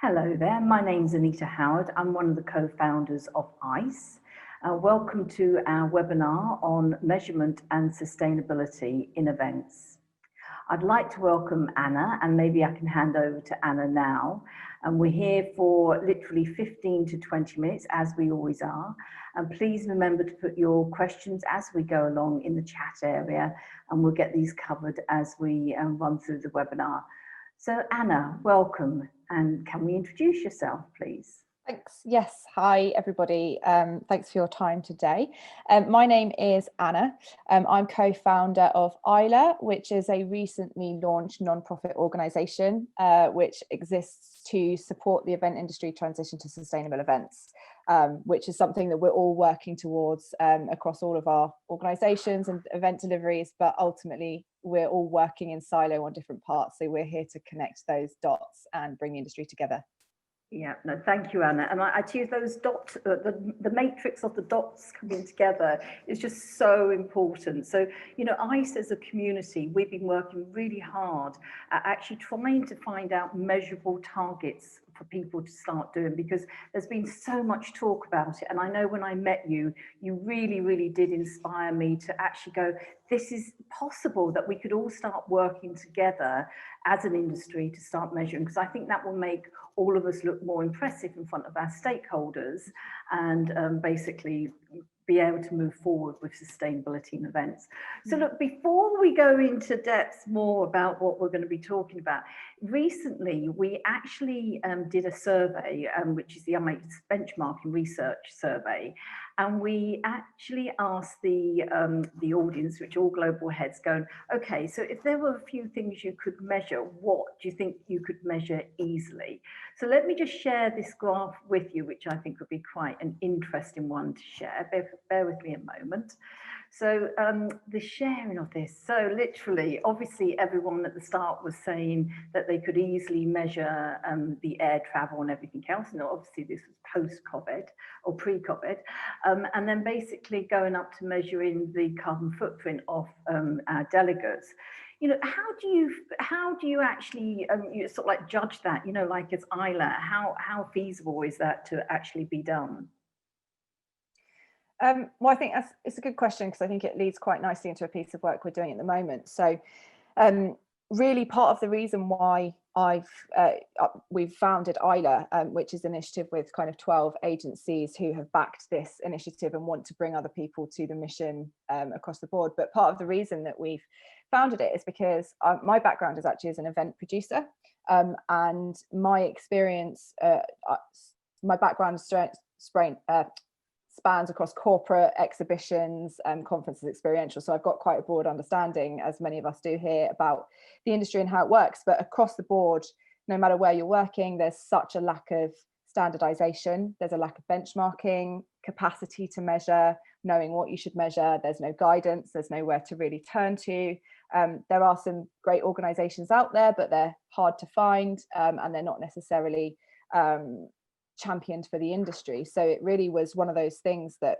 Hello there, my name's Anita Howard. I'm one of the co-founders of ICE. Welcome to our webinar on measurement and sustainability in events. I'd like to welcome Anna, and maybe I can hand over to Anna now. And we're here for literally 15 to 20 minutes, as we always are. And please remember to put your questions as we go along in the chat area, and we'll get these covered as we run through the webinar. So Anna, welcome, and can we introduce yourself, please? Thanks. Yes. Hi, everybody. Thanks for your time today. My name is Anna. I'm co-founder of Eiler, which is a recently launched non-profit organisation which exists to support the event industry transition to sustainable events, which is something that we're all working towards across all of our organisations and event deliveries, but ultimately we're all working in silo on different parts. So we're here to connect those dots and bring the industry together. Yeah, no, thank you, Anna. And I choose those dots, the matrix of the dots coming together is just so important. So, you know, ICE as a community, we've been working really hard at actually trying to find out measurable targets for people to start doing, because there's been so much talk about it. And I know when I met you, you really, really did inspire me to actually go, this is possible that we could all start working together as an industry to start measuring, because I think that will make all of us look more impressive in front of our stakeholders and basically be able to move forward with sustainability in events. So look, before we go into depth more about what we're going to be talking about, recently we actually did a survey, which is the ICE benchmarking research survey, and we actually asked the audience, which all global heads, going, okay, so if there were a few things you could measure, what do you think you could measure easily? So let me just share this graph with you, which I think would be quite an interesting one to share. Bear with me a moment. So the sharing of this, so literally, obviously everyone at the start was saying that they could easily measure the air travel and everything else. And obviously this was post-COVID or pre-COVID. And then basically going up to measuring the carbon footprint of our delegates. You know, how do you actually you sort of like judge that, you know, like as Isla, how feasible is that to actually be done? Well, I think it's a good question, because I think it leads quite nicely into a piece of work we're doing at the moment. So really part of the reason why we've founded Eiler, which is an initiative with kind of 12 agencies who have backed this initiative and want to bring other people to the mission across the board. But part of the reason that we've founded it is because my background is actually as an event producer, and my experience, my background spans across corporate, exhibitions, conferences, experiential. So I've got quite a broad understanding, as many of us do here, about the industry and how it works. But across the board, no matter where you're working, there's such a lack of standardization. There's a lack of benchmarking, capacity to measure, knowing what you should measure. There's no guidance. There's nowhere to really turn to. There are some great organizations out there, but they're hard to find, and they're not necessarily championed for the industry. So it really was one of those things that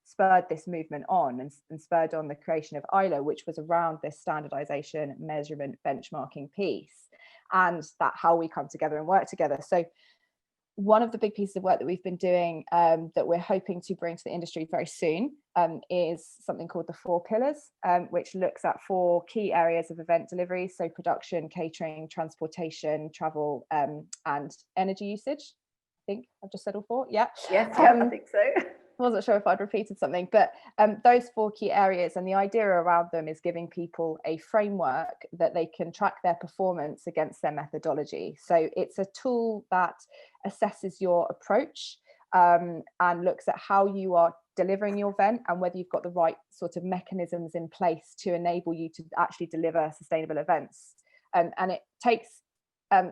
spurred this movement on and spurred on the creation of Isla, which was around this standardization, measurement, benchmarking piece, and that how we come together and work together. So one of the big pieces of work that we've been doing that we're hoping to bring to the industry very soon is something called the 4 pillars, which looks at 4 key areas of event delivery. So production, catering, transportation, travel, and energy usage. I think I've just said all 4. Yeah. Yes, I think so. I wasn't sure if I'd repeated something, but those 4 key areas, and the idea around them is giving people a framework that they can track their performance against their methodology. So it's a tool that assesses your approach and looks at how you are delivering your event and whether you've got the right sort of mechanisms in place to enable you to actually deliver sustainable events. And it takes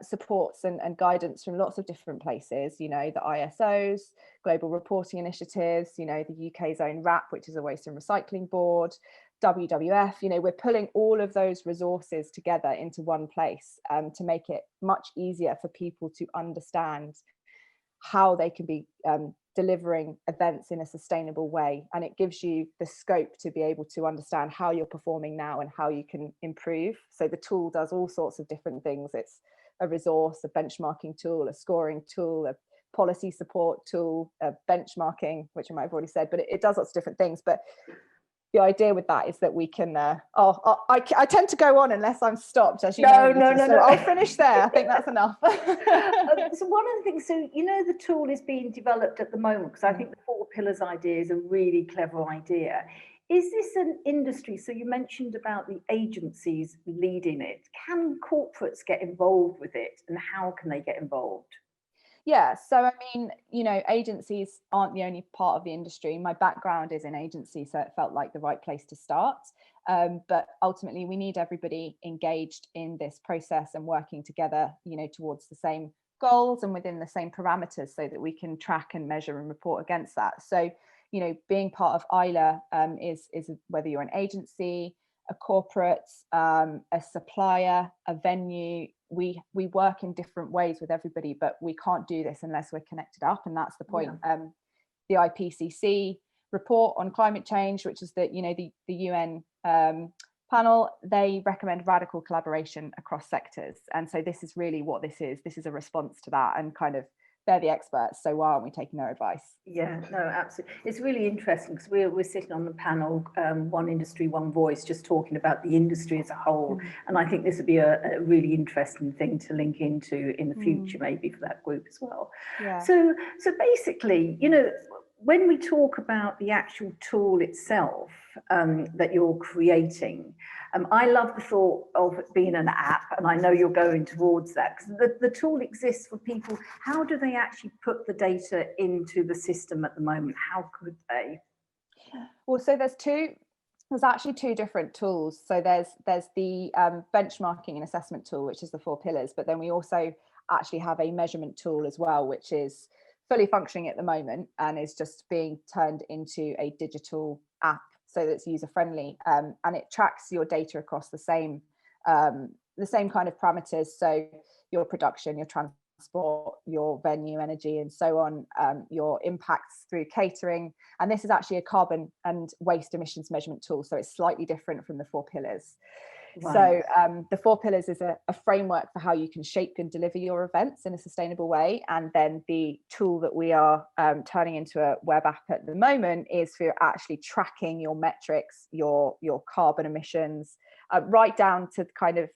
supports and guidance from lots of different places, you know, the ISOs, global reporting initiatives, you know, the UK's own RAP, which is a waste and recycling board, WWF, you know, we're pulling all of those resources together into one place to make it much easier for people to understand how they can be delivering events in a sustainable way. And it gives you the scope to be able to understand how you're performing now and how you can improve. So the tool does all sorts of different things. It's a resource, a benchmarking tool, a scoring tool, a policy support tool, a benchmarking, which I might have already said, but it does lots of different things. But the idea with that is that we can I tend to go on unless I'm stopped, as you know. No. I'll finish there. I think that's enough. So one of the things, so the tool is being developed at the moment, because I think the 4 pillars idea is a really clever idea. Is this an industry? So you mentioned about the agencies leading it. Can corporates get involved with it, and how can they get involved? Yeah, so I mean, agencies aren't the only part of the industry. My background is in agency, so it felt like the right place to start. But ultimately, we need everybody engaged in this process and working together, towards the same goals and within the same parameters, so that we can track and measure and report against that. So, being part of Eiler is whether you're an agency, a corporate, a supplier, a venue. We work in different ways with everybody, but we can't do this unless we're connected up, and that's the point. Yeah. The IPCC report on climate change, which is the UN panel, they recommend radical collaboration across sectors, and so this is really what this is. This is a response to that, and kind of they're the experts, so why aren't we taking their advice? Yeah, no, absolutely. It's really interesting because we're sitting on the panel, One Industry, One Voice, just talking about the industry as a whole. And I think this would be a really interesting thing to link into in the future, maybe for that group as well. Yeah. So basically, when we talk about the actual tool itself that you're creating, I love the thought of it being an app, and I know you're going towards that, because the tool exists for people. How do they actually put the data into the system at the moment? How could they? Well, so there's actually 2 different tools. So there's the benchmarking and assessment tool, which is the 4 pillars, but then we also actually have a measurement tool as well, which is fully functioning at the moment and is just being turned into a digital app, so that's user friendly, and it tracks your data across the same kind of parameters. So your production, your transport, your venue, energy, and so on, your impacts through catering. And this is actually a carbon and waste emissions measurement tool, so it's slightly different from the 4 pillars. Right. So the 4 pillars is a framework for how you can shape and deliver your events in a sustainable way. And then the tool that we are turning into a web app at the moment is for actually tracking your metrics, your carbon emissions, right down to kind of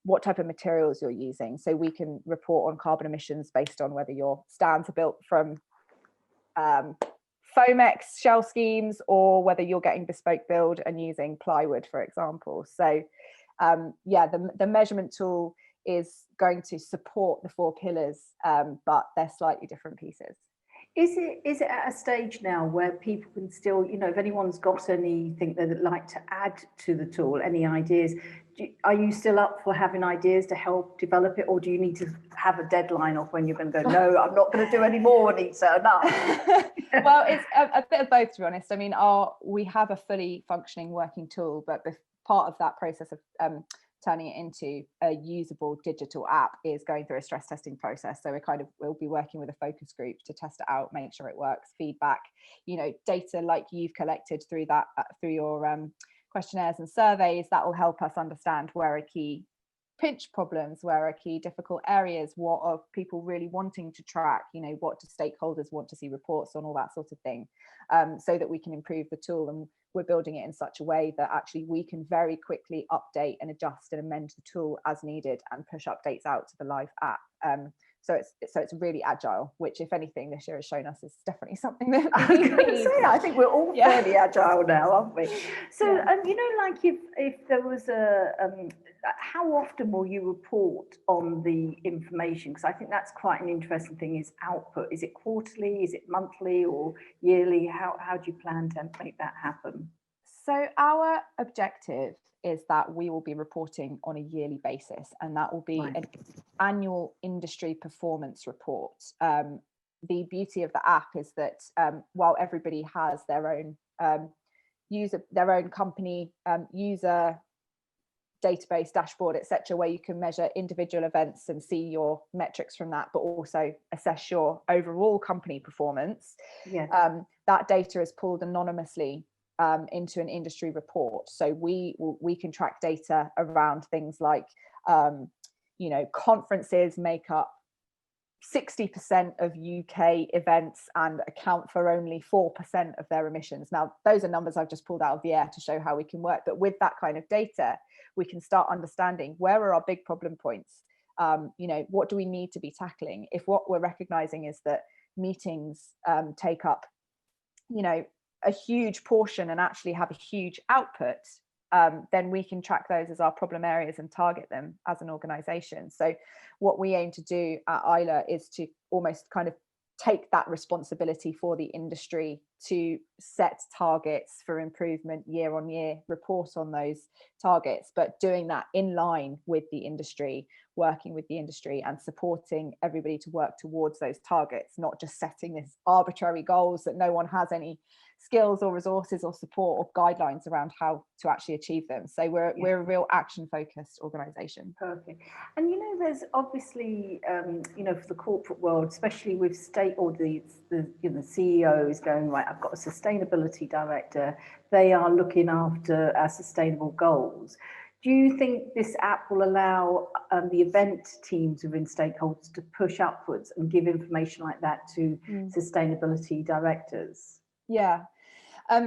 what type of materials you're using. So we can report on carbon emissions based on whether your stands are built from Fomex shell schemes, or whether you're getting bespoke build and using plywood, for example. So the measurement tool is going to support the 4 pillars, but they're slightly different pieces. Is it at a stage now where people can still, if anyone's got anything they'd like to add to the tool, any ideas, are you still up for having ideas to help develop it, or do you need to have a deadline of when you're going to go, no, I'm not going to do any more, Anita, enough? Well, it's a bit of both, to be honest. I mean, we have a fully functioning working tool, but part of that process of turning it into a usable digital app is going through a stress testing process. So we'll be working with a focus group to test it out, make sure it works, feedback, data like you've collected through your questionnaires and surveys, that will help us understand where are key pinch problems, where are key difficult areas, what are people really wanting to track, what do stakeholders want to see reports on, all that sort of thing, so that we can improve the tool. And we're building it in such a way that actually we can very quickly update and adjust and amend the tool as needed and push updates out to the live app. So it's really agile, which, if anything, this year has shown us is definitely something that we need. I think we're all fairly agile now, aren't we? So, like if there was how often will you report on the information? Because I think that's quite an interesting thing, is output. Is it quarterly? Is it monthly or yearly? How do you plan to make that happen? So our objective is that we will be reporting on a yearly basis, and that will be an annual industry performance report. The beauty of the app is that while everybody has their own company user database, dashboard, etc., where you can measure individual events and see your metrics from that, but also assess your overall company performance. Yes. That data is pulled anonymously into an industry report. So we can track data around things like conferences make up 60% of UK events and account for only 4% of their emissions. Now, those are numbers I've just pulled out of the air to show how we can work. But with that kind of data, we can start understanding where are our big problem points. What do we need to be tackling? If what we're recognizing is that meetings take up, a huge portion and actually have a huge output, then we can track those as our problem areas and target them as an organization. So what we aim to do at Eiler is to almost kind of take that responsibility for the industry to set targets for improvement year on year, report on those targets, but doing that in line with the industry, working with the industry and supporting everybody to work towards those targets, not just setting this arbitrary goals that no one has any skills or resources or support or guidelines around how to actually achieve them. So we're a real action focused organization. Perfect. And there's obviously for the corporate world, especially with state or the CEOs going, right, I've got a sustainability director, they are looking after our sustainable goals. Do you think this app will allow the event teams within stakeholders to push upwards and give information like that to sustainability directors? Yeah.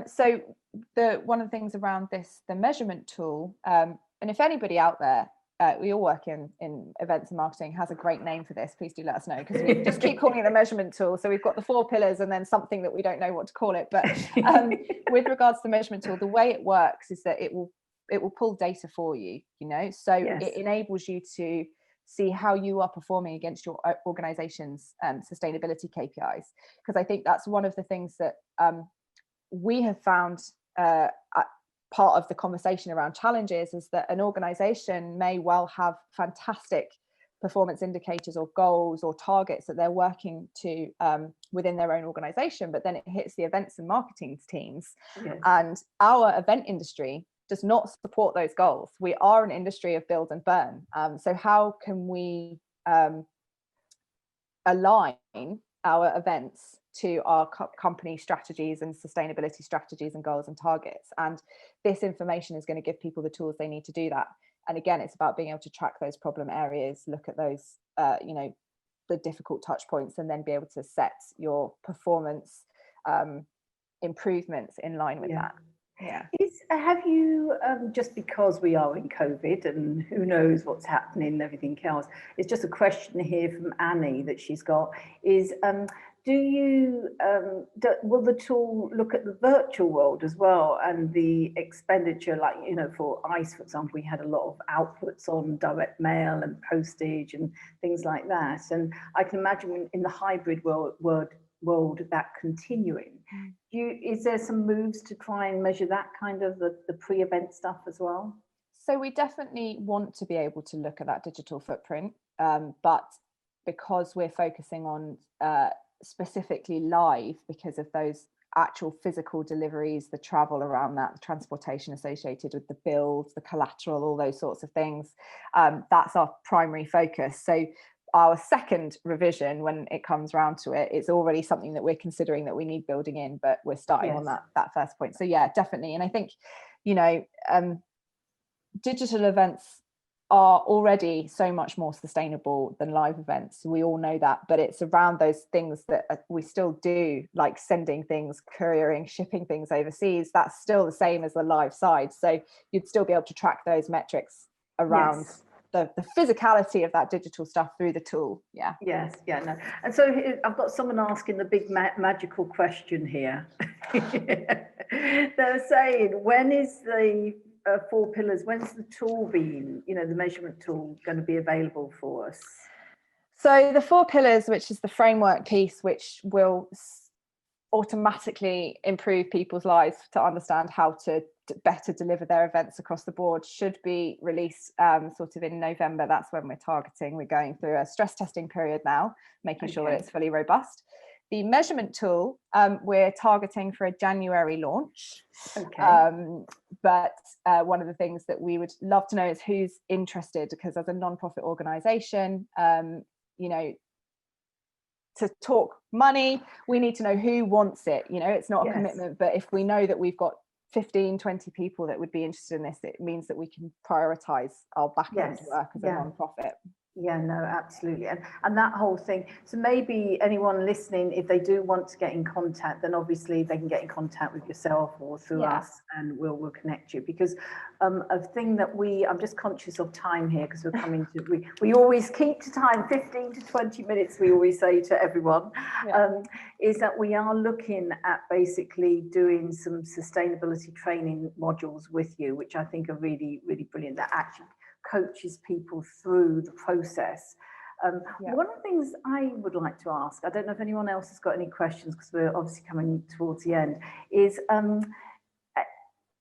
So one of the things around the measurement tool, and if anybody out there, we all work in events and marketing, has a great name for this, please do let us know, because we just keep calling it the measurement tool. So we've got the 4 pillars and then something that we don't know what to call it. But with regards to the measurement tool, the way it works is that it will pull data for you, so it enables you to see how you are performing against your organization's sustainability KPIs. Because I think that's one of the things that we have found part of the conversation around challenges is that an organization may well have fantastic performance indicators or goals or targets that they're working to within their own organization, but then it hits the events and marketing teams. And our event industry does not support those goals. We are an industry of build and burn. So how can we align our events to our company strategies and sustainability strategies and goals and targets? And this information is going to give people the tools they need to do that. And again, it's about being able to track those problem areas, look at those, the difficult touch points, and then be able to set your performance improvements in line with that. Yeah. Have you, just because we are in COVID and who knows what's happening and everything else, it's just a question here from Annie that she's got is, will the tool look at the virtual world as well and the expenditure, like, for ICE, for example, we had a lot of outputs on direct mail and postage and things like that. And I can imagine in the hybrid world that continuing. Is there some moves to try and measure that kind of the pre-event stuff as well? So we definitely want to be able to look at that digital footprint, but because we're focusing on specifically live, because of those actual physical deliveries, the travel around that, the transportation associated with the builds, the collateral, all those sorts of things, that's our primary focus. So our second revision, when it comes around to it, it's already something that we're considering that we need building in, but we're starting on that first point. So yeah, definitely. And I think, digital events are already so much more sustainable than live events. We all know that, but it's around those things that we still do, like sending things, couriering, shipping things overseas. That's still the same as the live side. So you'd still be able to track those metrics around the physicality of that digital stuff through the tool. No. And so I've got someone asking the big magical question here. They're saying, when is the 4 pillars, when's the tool being, the measurement tool, going to be available for us? So the 4 pillars, which is the framework piece, which will automatically improve people's lives to understand how to better deliver their events across the board, should be released sort of in November. That's when we're targeting. We're going through a stress testing period now, making sure that it's fully robust. The measurement tool, we're targeting for a January launch. But one of the things that we would love to know is who's interested, because as a non-profit organization, to talk money, we need to know who wants it. It's not a commitment, but if we know that we've got 15, 20 people that would be interested in this, it means that we can prioritize our back end work as a non-profit. Yeah, no, absolutely. And that whole thing. So maybe anyone listening, if they do want to get in contact, then obviously they can get in contact with yourself or through Yeah. us, and we'll connect you. Because a thing that I'm just conscious of time here, because we're coming to, we always keep to time, 15 to 20 minutes, we always say to everyone, is that we are looking at basically doing some sustainability training modules with you, which I think are really, really brilliant, that actually coaches people through the process. One of the things I would like to ask, I don't know if anyone else has got any questions, because we're obviously coming towards the end, is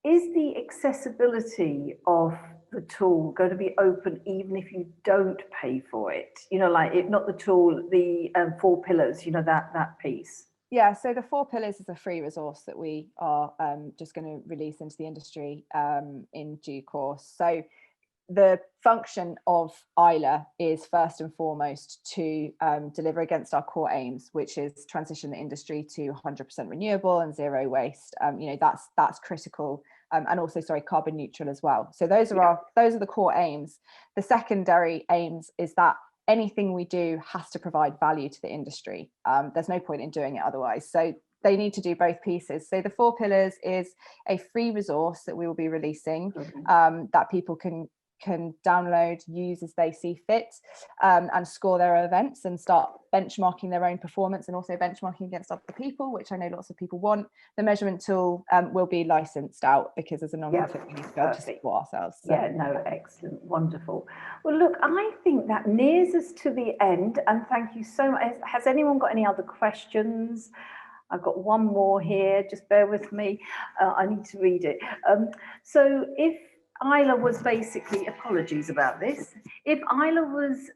the accessibility of the tool going to be open even if you don't pay for it? You know, like if not the tool, the 4 pillars, you know, that piece. Yeah, so the 4 pillars is a free resource that we are just going to release into the industry in due course. So the function of Eiler is first and foremost to deliver against our core aims, which is transition the industry to 100% renewable and zero waste. You know, that's critical, and also, carbon neutral as well. So those are the core aims. The secondary aims is that anything we do has to provide value to the industry. There's no point in doing it otherwise. So they need to do both pieces. So the 4 pillars is a free resource that we will be releasing, that people can download, use as they see fit, and score their events and start benchmarking their own performance, and also benchmarking against other people, which I know lots of people want. The measurement tool will be licensed out, because as a non-profit we need to be able to support ourselves. So. Yeah, no, excellent, wonderful. Well, look, I think that nears us to the end, and thank you so much. Has anyone got any other questions? I've got one more here, just bear with me. I need to read it. So if Isla was basically, apologies about this, if Isla was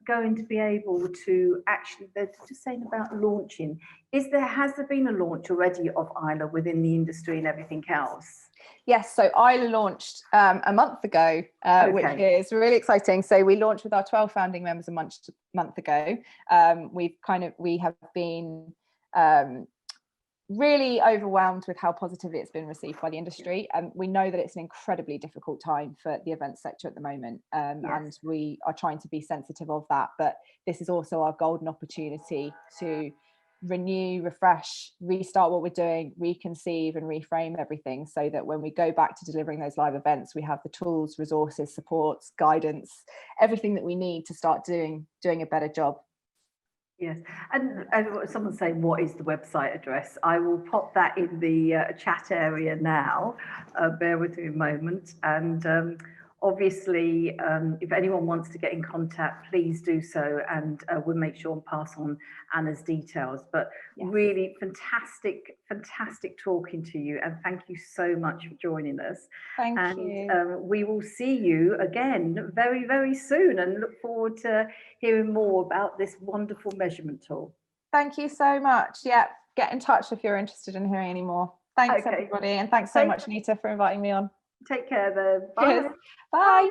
going to be able to actually, they're just saying about launching, has there been a launch already of Isla within the industry and everything else? Yes, so Isla launched a month ago, which is really exciting. So we launched with our 12 founding members a month ago. We have been really overwhelmed with how positively it's been received by the industry. We know that it's an incredibly difficult time for the events sector at the moment, and we are trying to be sensitive of that. But this is also our golden opportunity to renew, refresh, restart what we're doing, reconceive and reframe everything, so that when we go back to delivering those live events, we have the tools, resources, supports, guidance, everything that we need to start doing a better job. Yes, and someone saying, what is the website address? I will pop that in the chat area now. Bear with me a moment. And obviously, if anyone wants to get in contact, please do so, and we'll make sure and pass on Anna's details. But really fantastic talking to you, and thank you so much for joining us. Thank you. We will see you again very, very soon, and look forward to hearing more about this wonderful measurement tool. Thank you so much. Yeah, get in touch if you're interested in hearing any more. Thanks, everybody, and thanks so much, Nita, for inviting me on. Take care then. Bye. Cheers. Bye.